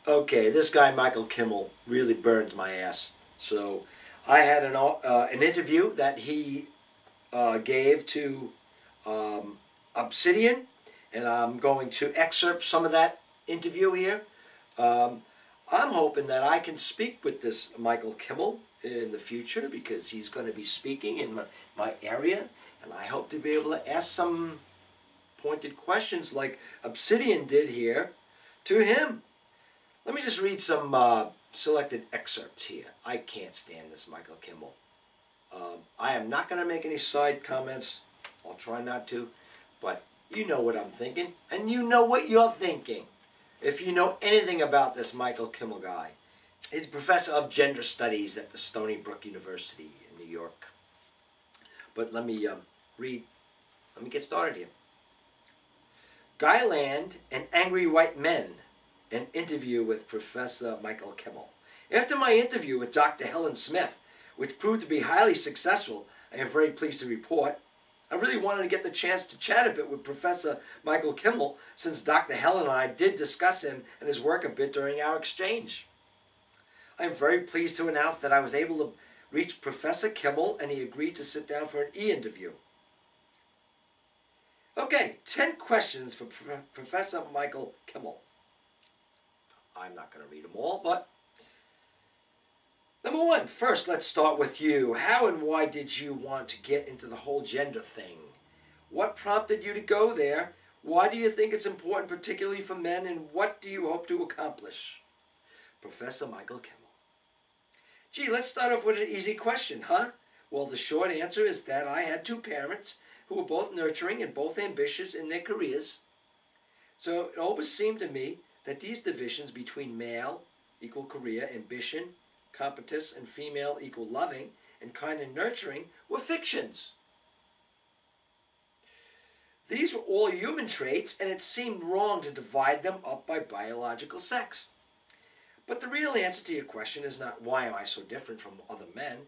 Okay, this guy Michael Kimmel really burns my ass. So I had an interview that he gave to Obsidian, and I'm going to excerpt some of that interview here. Um, I'm hoping that I can speak with this Michael Kimmel in the future because he's going to be speaking in my area, and I hope to be able to ask some pointed questions like Obsidian did here to him. Let me just read some selected excerpts here. I can't stand this Michael Kimmel. I am not going to make any side comments. I'll try not to. But you know what I'm thinking, and you know what you're thinking. If you know anything about this Michael Kimmel guy, he's a professor of gender studies at the Stony Brook University in New York. But let me get started here. Guyland and Angry White Men. An interview with Professor Michael Kimmel. After my interview with Dr. Helen Smiith, which proved to be highly successful, I am very pleased to report, I really wanted to get the chance to chat a bit with Professor Michael Kimmel, since Dr. Helen and I did discuss him and his work a bit during our exchange. I am very pleased to announce that I was able to reach Professor Kimmel, and he agreed to sit down for an e-interview. Okay, 10 questions for Professor Michael Kimmel. I'm not going to read them all, but number one, first let's start with you. How and why did you want to get into the whole gender thing? What prompted you to go there? Why do you think it's important, particularly for men, and what do you hope to accomplish? Professor Michael Kimmel. Gee, let's start off with an easy question, huh? Well, the short answer is that I had two parents who were both nurturing and both ambitious in their careers. So it always seemed to me that these divisions between male equal career, ambition, competence, and female equal loving and kind and nurturing were fictions. These were all human traits, and it seemed wrong to divide them up by biological sex. But the real answer to your question is not why am I so different from other men,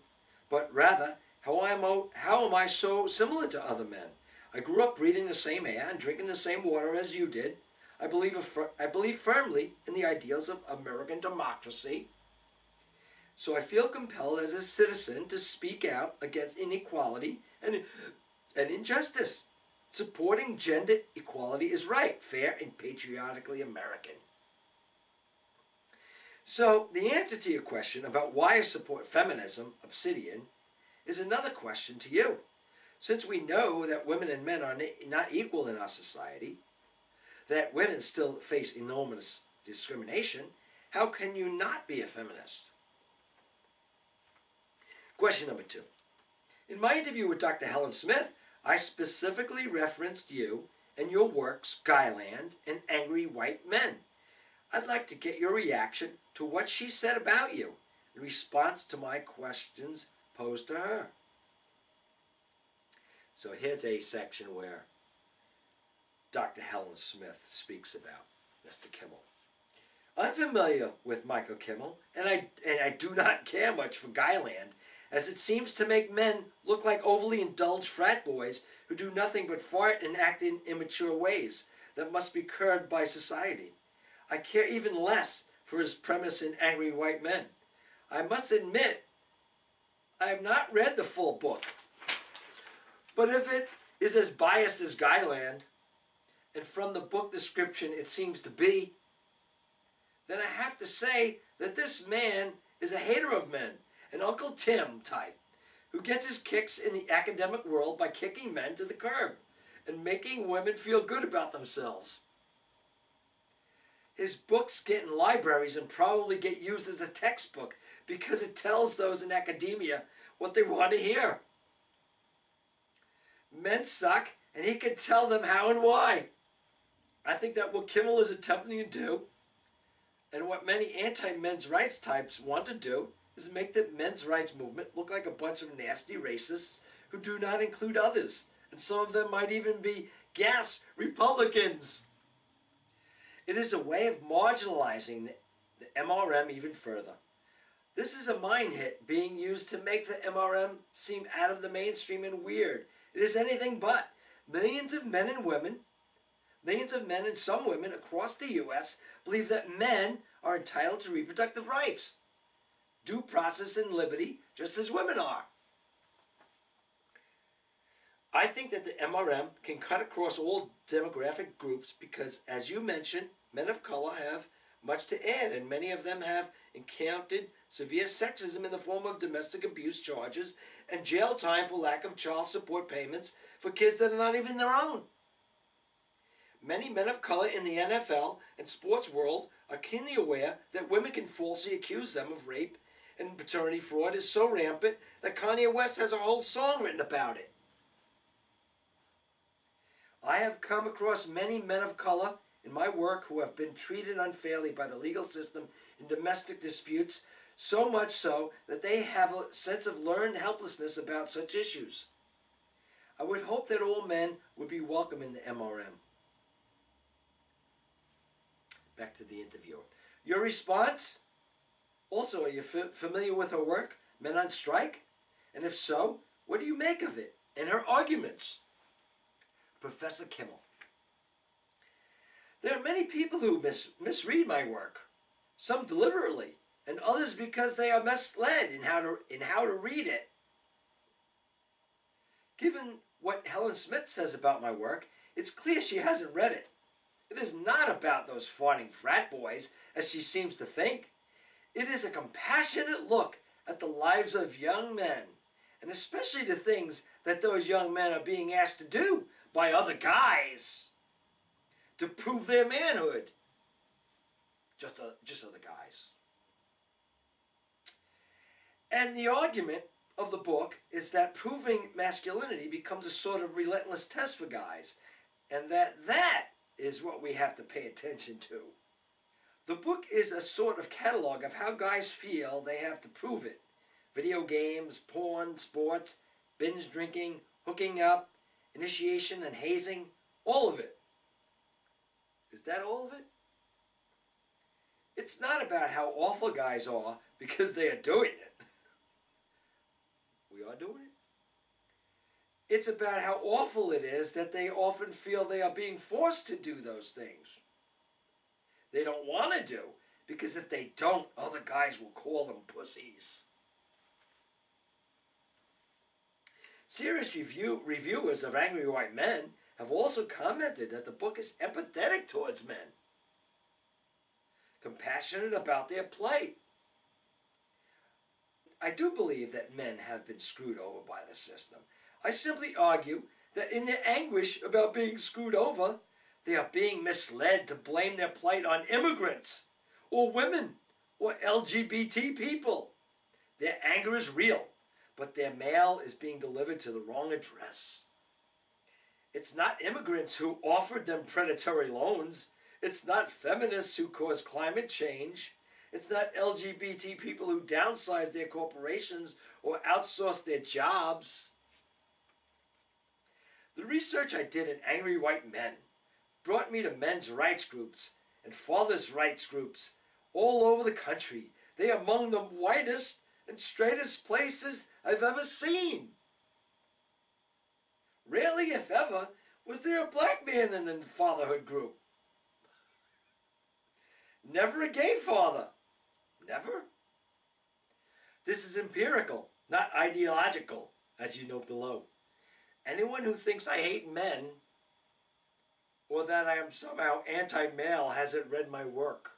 but rather how am I so similar to other men? I grew up breathing the same air and drinking the same water as you did. I believe firmly in the ideals of American democracy. So I feel compelled as a citizen to speak out against inequality and injustice. Supporting gender equality is right, fair, and patriotically American. So the answer to your question about why I support feminism, Obsidian, is another question to you. Since we know that women and men are not equal in our society, that women still face enormous discrimination, how can you not be a feminist? Question number two. In my interview with Dr. Helen Smiith, I specifically referenced you and your works, Guyland and Angry White Men. I'd like to get your reaction to what she said about you in response to my questions posed to her. So here's a section where Dr. Helen Smiith speaks about Mr. Kimmel. I'm familiar with Michael Kimmel, and I do not care much for Guyland, as it seems to make men look like overly indulged frat boys who do nothing but fart and act in immature ways that must be curbed by society. I care even less for his premise in Angry White Men. I must admit, I have not read the full book, but if it is as biased as Guyland, and from the book description it seems to be, then I have to say that this man is a hater of men, an Uncle Tim type, who gets his kicks in the academic world by kicking men to the curb and making women feel good about themselves. His books get in libraries and probably get used as a textbook because it tells those in academia what they want to hear. Men suck, and he can tell them how and why. I think that what Kimmel is attempting to do, and what many anti-men's rights types want to do, is make the men's rights movement look like a bunch of nasty racists who do not include others, and some of them might even be gas Republicans. It is a way of marginalizing the MRM even further. This is a mind hit being used to make the MRM seem out of the mainstream and weird. It is anything but. Millions of men and women millions of men and some women across the U.S. believe that men are entitled to reproductive rights, due process and liberty, just as women are. I think that the MRM can cut across all demographic groups because, as you mentioned, men of color have much to add, and many of them have encountered severe sexism in the form of domestic abuse charges and jail time for lack of child support payments for kids that are not even their own. Many men of color in the NFL and sports world are keenly aware that women can falsely accuse them of rape, and paternity fraud is so rampant that Kanye West has a whole song written about it. I have come across many men of color in my work who have been treated unfairly by the legal system in domestic disputes, so much so that they have a sense of learned helplessness about such issues. I would hope that all men would be welcome in the MRM. Back to the interviewer. Your response? Also, are you familiar with her work, Men on Strike? And if so, what do you make of it and her arguments? Professor Kimmel. There are many people who misread my work, some deliberately, and others because they are misled in how to read it. Given what Helen Smiith says about my work, it's clear she hasn't read it. It is not about those fawning frat boys, as she seems to think. It is a compassionate look at the lives of young men, and especially the things that those young men are being asked to do by other guys to prove their manhood. Just other guys. And the argument of the book is that proving masculinity becomes a sort of relentless test for guys, and that is what we have to pay attention to. The book is a sort of catalog of how guys feel they have to prove it. Video games, porn, sports, binge drinking, hooking up, initiation and hazing, all of it. Is that all of it? It's not about how awful guys are because they are doing it. We are doing it. It's about how awful it is that they often feel they are being forced to do those things. They don't want to do, because if they don't, other guys will call them pussies. Serious reviewers of Angry White Men have also commented that the book is empathetic towards men, compassionate about their plight. I do believe that men have been screwed over by the system. I simply argue that in their anguish about being screwed over, they are being misled to blame their plight on immigrants, or women, or LGBT people. Their anger is real, but their mail is being delivered to the wrong address. It's not immigrants who offered them predatory loans. It's not feminists who caused climate change. It's not LGBT people who downsized their corporations or outsourced their jobs. The research I did in Angry White Men brought me to men's rights groups and fathers' rights groups all over the country. They are among the whitest and straightest places I've ever seen. Rarely, if ever, was there a black man in the fatherhood group. Never a gay father. Never. This is empirical, not ideological, as you note below. Anyone who thinks I hate men or that I am somehow anti-male hasn't read my work.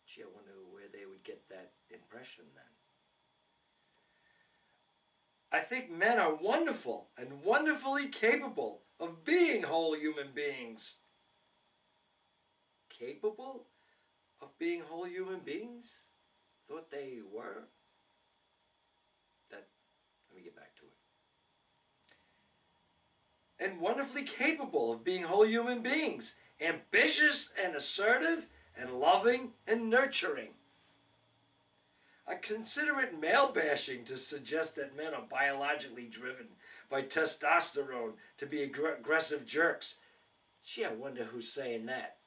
Gee, I wonder where they would get that impression then. I think men are wonderful and wonderfully capable of being whole human beings. Capable of being whole human beings? Thought they were. Let me get back to it. And wonderfully capable of being whole human beings. Ambitious and assertive and loving and nurturing. I consider it male bashing to suggest that men are biologically driven by testosterone to be aggressive jerks. Gee, I wonder who's saying that.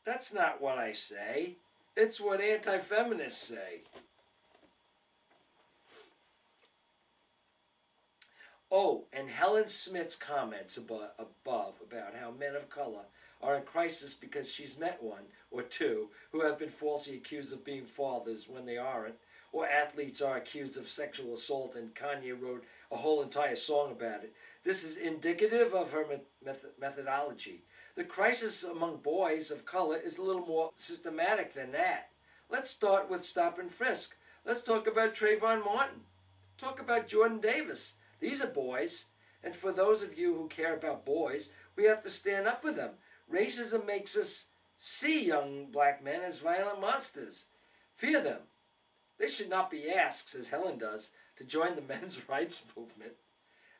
That's not what I say. It's what anti-feminists say. Oh, and Helen Smiith's comments above about how men of color are in crisis because she's met one or two who have been falsely accused of being fathers when they aren't, or athletes are accused of sexual assault and Kanye wrote a whole entire song about it. This is indicative of her methodology. The crisis among boys of color is a little more systematic than that. Let's start with stop and frisk. Let's talk about Trayvon Martin. Talk about Jordan Davis. These are boys, and for those of you who care about boys, we have to stand up for them. Racism makes us see young black men as violent monsters. Fear them. They should not be asked, as Helen does, to join the men's rights movement.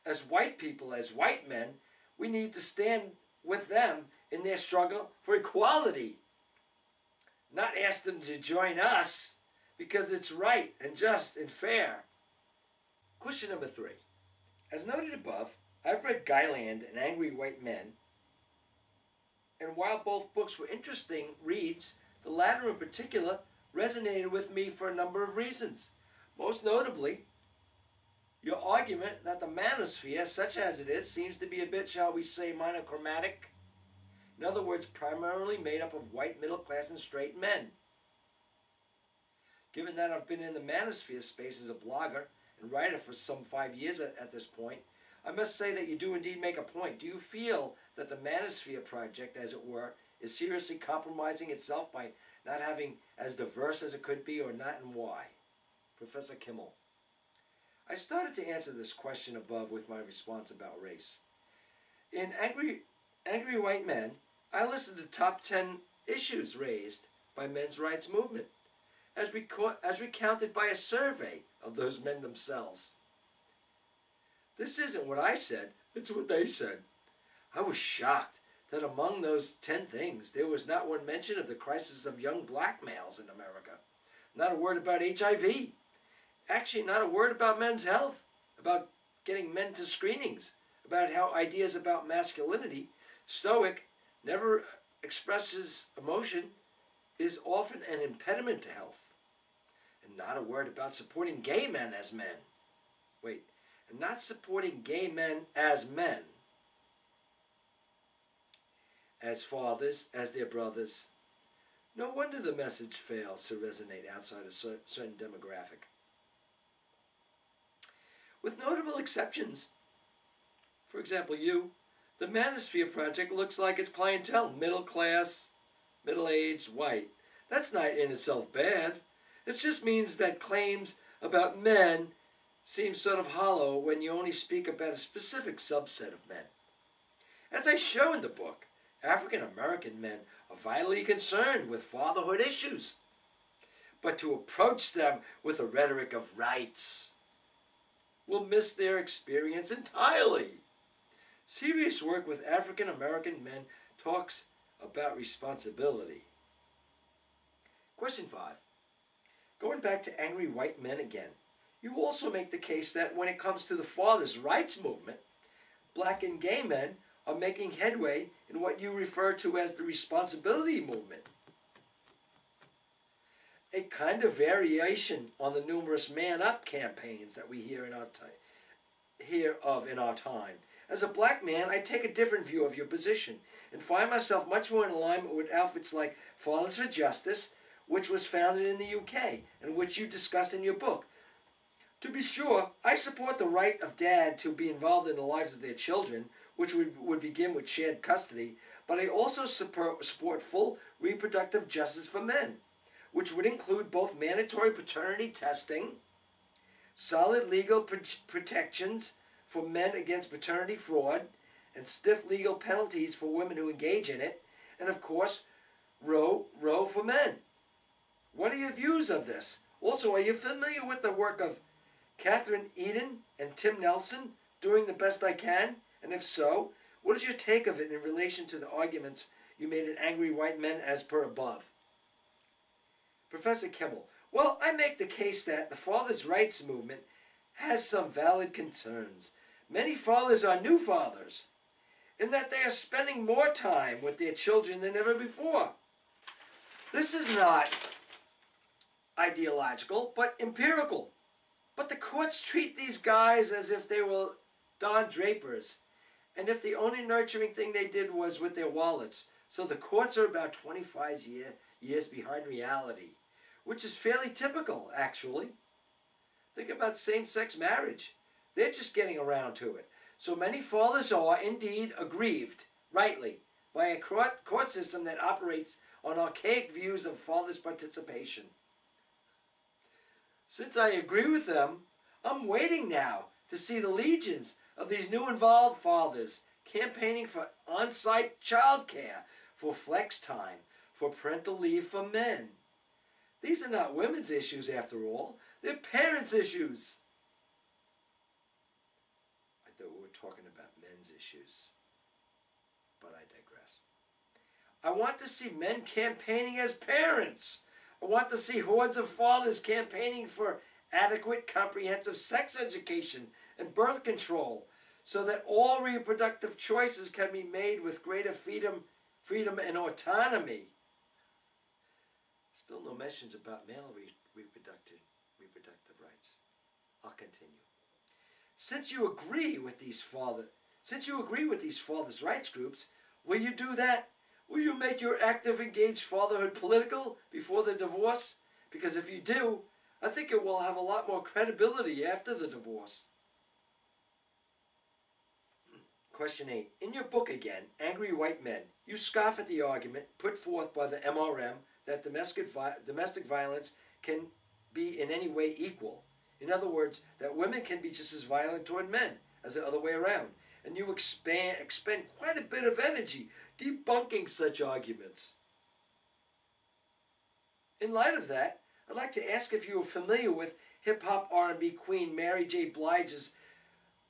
As white people, as white men, we need to stand with them in their struggle for equality. Not ask them to join us because it's right and just and fair. Question number 3. As noted above, I've read Guyland and Angry White Men, and while both books were interesting reads, the latter in particular resonated with me for a number of reasons. Most notably, your argument that the manosphere, such as it is, seems to be a bit, shall we say, monochromatic. In other words, primarily made up of white, middle class, and straight men. Given that I've been in the manosphere space as a blogger and writer for some 5 years at this point, I must say that you do indeed make a point. Do you feel that the manosphere project, as it were, is seriously compromising itself by not having as diverse as it could be, or not, and why? Professor Kimmel. I started to answer this question above with my response about race. In Angry White Men, I listed the top 10 issues raised by men's rights movement, as recounted by a survey of those men themselves. This isn't what I said, it's what they said. I was shocked that among those 10 things, there was not one mention of the crisis of young black males in America. Not a word about HIV. Actually, not a word about men's health, about getting men to screenings, about how ideas about masculinity, stoic, never expresses emotion, is often an impediment to health. And not a word about supporting gay men as men. Wait, and not supporting gay men as men, as fathers, as their brothers. No wonder the message fails to resonate outside a certain demographic. With notable exceptions, for example, the Manosphere Project looks like its clientele, middle class, middle-aged, white. That's not in itself bad. It just means that claims about men seem sort of hollow when you only speak about a specific subset of men. As I show in the book, African American men are vitally concerned with fatherhood issues, but to approach them with a rhetoric of rights will miss their experience entirely. Serious work with African American men talks about responsibility. Question 5. Going back to Angry White Men again, you also make the case that when it comes to the fathers' rights movement, black and gay men are making headway in what you refer to as the responsibility movement. A kind of variation on the numerous man up campaigns that we hear of in our time. As a black man, I take a different view of your position and find myself much more in alignment with outfits like Fathers for Justice, which was founded in the UK and which you discussed in your book. To be sure, I support the right of dad to be involved in the lives of their children, which would begin with shared custody, but I also support full reproductive justice for men, which would include both mandatory paternity testing, solid legal protections for men against paternity fraud, and stiff legal penalties for women who engage in it, and of course, Roe for men. What are your views of this? Also, are you familiar with the work of Catherine Eden and Tim Nelson, Doing the Best I Can? And if so, what is your take of it in relation to the arguments you made in Angry White Men as per above? Professor Kimmel. Well, I make the case that the fathers' rights movement has some valid concerns. Many fathers are new fathers, in that they are spending more time with their children than ever before. This is not ideological, but empirical. But the courts treat these guys as if they were Don Drapers, and if the only nurturing thing they did was with their wallets. So the courts are about 25 years behind reality, which is fairly typical, actually. Think about same-sex marriage. They're just getting around to it. So many fathers are indeed aggrieved, rightly, by a court system that operates on archaic views of fathers' participation. Since I agree with them, I'm waiting now to see the legions of these new involved fathers campaigning for on-site childcare, for flex time, for parental leave for men. These are not women's issues, after all. They're parents' issues. I thought we were talking about men's issues, but I digress. I want to see men campaigning as parents. I want to see hordes of fathers campaigning for adequate, comprehensive sex education and birth control, so that all reproductive choices can be made with greater freedom and autonomy. Still no mentions about male reproductive rights. I'll continue. Since you agree with these fathers' rights groups, will you do that? Will you make your active, engaged fatherhood political before the divorce? Because if you do, I think it will have a lot more credibility after the divorce. Question 8. In your book again, Angry White Men, you scoff at the argument put forth by the MRM that domestic violence can be in any way equal. In other words, that women can be just as violent toward men as the other way around. And you expend quite a bit of energy debunking such arguments. In light of that, I'd like to ask if you are familiar with hip-hop R&B queen Mary J. Blige's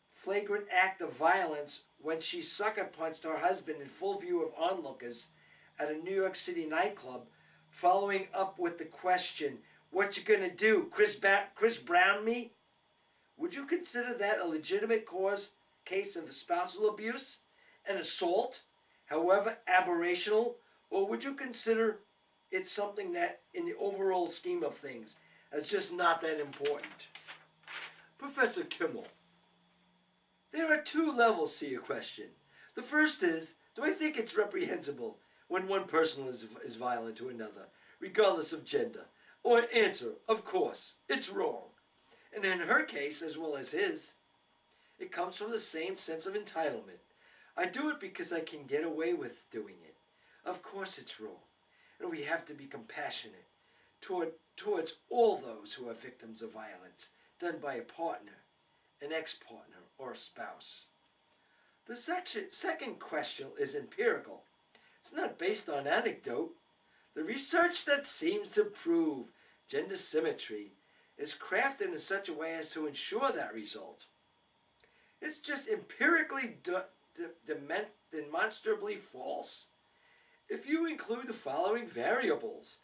flagrant act of violence when she sucker-punched her husband in full view of onlookers at a New York City nightclub, following up with the question, "What you gonna do, Chris Brown me?" Would you consider that a legitimate case of spousal abuse, an assault, however aberrational, or would you consider it something that, in the overall scheme of things, is just not that important? Professor Kimmel, there are two levels to your question. The first is, do I think it's reprehensible when one person is violent to another, regardless of gender? Or answer, of course, it's wrong. And in her case, as well as his, it comes from the same sense of entitlement. I do it because I can get away with doing it. Of course it's wrong. And we have to be compassionate towards all those who are victims of violence done by a partner, an ex-partner, or a spouse. The second question is empirical. It's not based on anecdote. The research that seems to prove gender symmetry is crafted in such a way as to ensure that result. It's just empirically demonstrably false. If you include the following variables,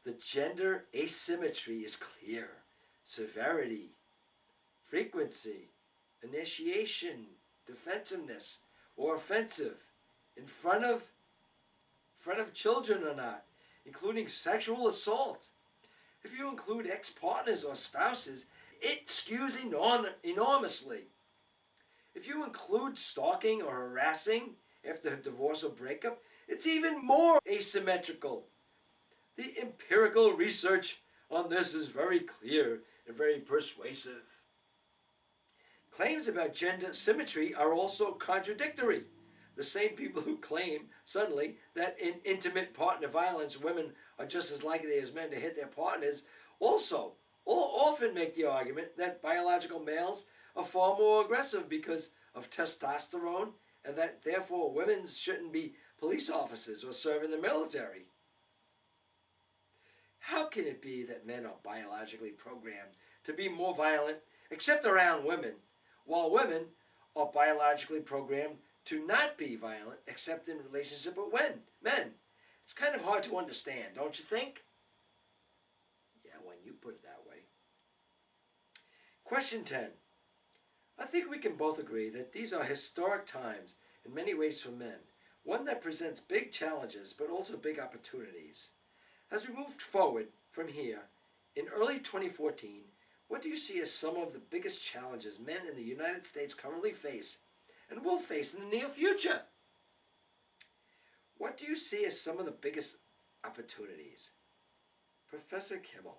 the gender asymmetry is clear. Severity, frequency, initiation, defensiveness, or offensive, in front of children or not, including sexual assault. If you include ex-partners or spouses, it skews enormously. If you include stalking or harassing after a divorce or breakup, it's even more asymmetrical. The empirical research on this is very clear and very persuasive. Claims about gender symmetry are also contradictory. The same people who claim, suddenly, that in intimate partner violence, women are just as likely as men to hit their partners, also often make the argument that biological males are far more aggressive because of testosterone, and that therefore women shouldn't be police officers or serve in the military. How can it be that men are biologically programmed to be more violent, except around women, while women are biologically programmed to not be violent, except in relationship with men? It's kind of hard to understand, don't you think? Yeah, when you put it that way. Question 10. I think we can both agree that these are historic times in many ways for men, one that presents big challenges but also big opportunities. As we moved forward from here, in early 2014, What do you see as some of the biggest challenges men in the United States currently face and will face in the near future? What do you see as some of the biggest opportunities? Professor Kimmel,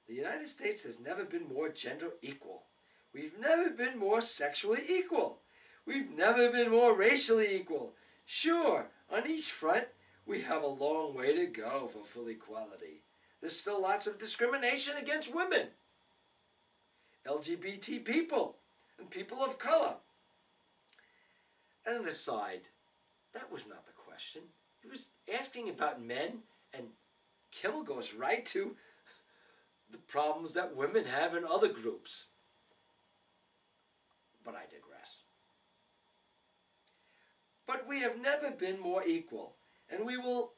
the United States has never been more gender equal. We've never been more sexually equal. We've never been more racially equal. Sure, on each front, we have a long way to go for full equality. There's still lots of discrimination against women, LGBT people, and people of color. And an aside, that was not the question. He was asking about men, and Kimmel goes right to the problems that women have in other groups. But I digress. But we have never been more equal, and we will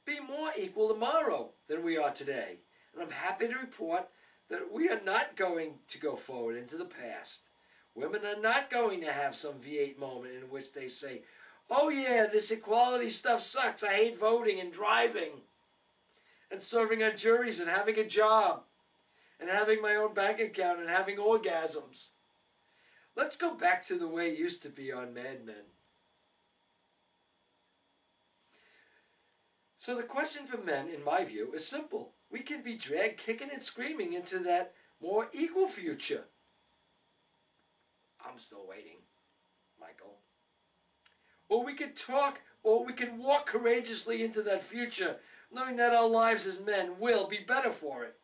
be more equal tomorrow than we are today. And I'm happy to report that we are not going to go forward into the past. Women are not going to have some V8 moment in which they say, oh yeah, this equality stuff sucks. I hate voting and driving and serving on juries and having a job and having my own bank account and having orgasms. Let's go back to the way it used to be on Mad Men. So the question for men, in my view, is simple. We can be dragged kicking and screaming into that more equal future. I'm still waiting, Michael. Or we can talk, or we can walk courageously into that future, knowing that our lives as men will be better for it.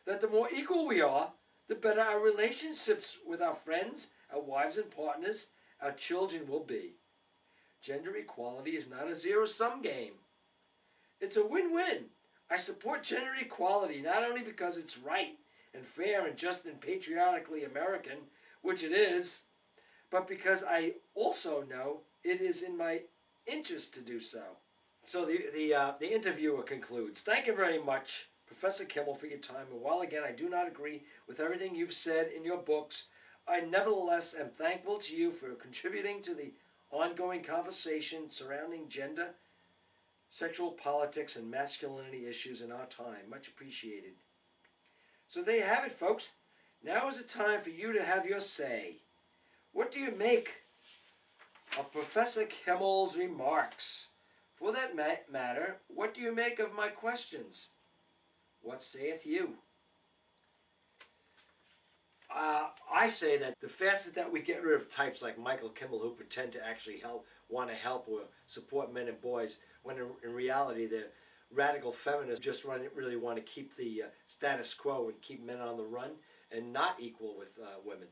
That the more equal we are, the better our relationships with our friends, our wives and partners, our children will be. Gender equality is not a zero-sum game. It's a win-win. I support gender equality not only because it's right and fair and just and patriotically American, which it is, but because I also know it is in my interest to do so. So the interviewer concludes, thank you very much, Professor Kimmel, for your time. And while again I do not agree with everything you've said in your books, I nevertheless am thankful to you for contributing to the ongoing conversation surrounding gender, sexual politics, and masculinity issues in our time. Much appreciated. So there you have it, folks. Now is the time for you to have your say. What do you make of Professor Kimmel's remarks? For that matter, what do you make of my questions? What saith you? I say that the faster that we get rid of types like Michael Kimmel who pretend to actually want to help or support men and boys, when in reality they're radical feminists just really want to keep the status quo and keep men on the run and not equal with women.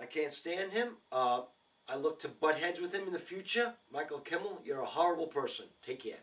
I can't stand him. I look to butt heads with him in the future. Michael Kimmel, you're a horrible person. Take care.